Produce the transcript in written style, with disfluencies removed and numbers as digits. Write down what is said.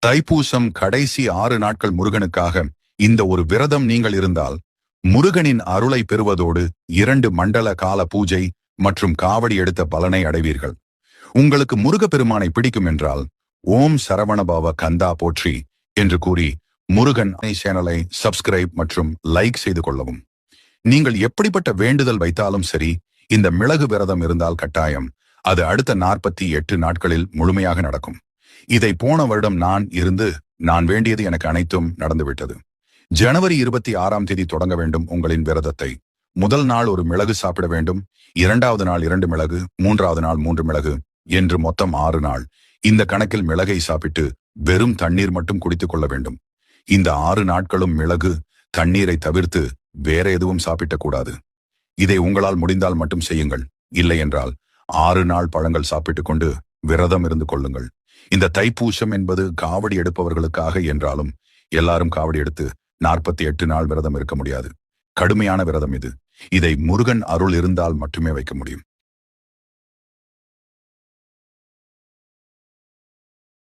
தைப்பூசம் கடைசி 6 நாட்கள் முருகனுக்காக இந்த ஒரு விரதம் நீங்கள் இருந்தால் முருகனின் அருளை பெறுவதோடு 2 மண்டல கால பூஜை மற்றும் காவடி எடுத்த பலனை அடைவீர்கள். உங்களுக்கு முருகப்பெருமானை பிடிக்கும் என்றால் ஓம் சரவணபவ கந்தா போற்றி என்று கூறி முருகன் சேனலை சப்ஸ்கிரைப் மற்றும் லைக் செய்து கொள்ளவும். நீங்கள் எப்படிப்பட்ட வேண்டுதல் வைத்தாலும் சரி, இந்த மிளகு விரதம் இருந்தால் கட்டாயம் அது அடுத்த 48 நாட்களில் முழுமையாக நடக்கும். இதை போன வருடம் நான் வேண்டியது எனக்கு அனைத்தும் நடந்துவிட்டது. ஜனவரி 26ஆம் தேதி தொடங்க வேண்டும் உங்களின் விரதத்தை. முதல் நாள் ஒரு மிளகு சாப்பிட வேண்டும், 2வது நாள் 2 மிளகு, 3வது நாள் 3 மிளகு என்று மொத்தம் 6 நாள். இந்த கணக்கில் மிளகை சாப்பிட்டு வெறும் தண்ணீர் மட்டும் குடித்துக் கொள்ள வேண்டும். இந்த 6 நாட்களும் மிளகு தண்ணீரை தவிர்த்து வேற எதுவும் சாப்பிடக் கூடாது. இதை உங்களால் முடிந்தால் மட்டும் செய்யுங்கள். இல்லை என்றால் 6 நாள் பழங்கள் சாப்பிட்டுக் கொண்டு விரதம் இருந்து கொள்ளுங்கள். இந்த தைப்பூசம் என்பது காவடி எடுப்பவர்களுக்காக என்றாலும் எல்லாரும் காவடி எடுத்து 48 நாள் விரதம் இருக்க முடியாது. கடுமையான விரதம் இது. இதை முருகன் அருள் இருந்தால் மட்டுமே வைக்க முடியும்.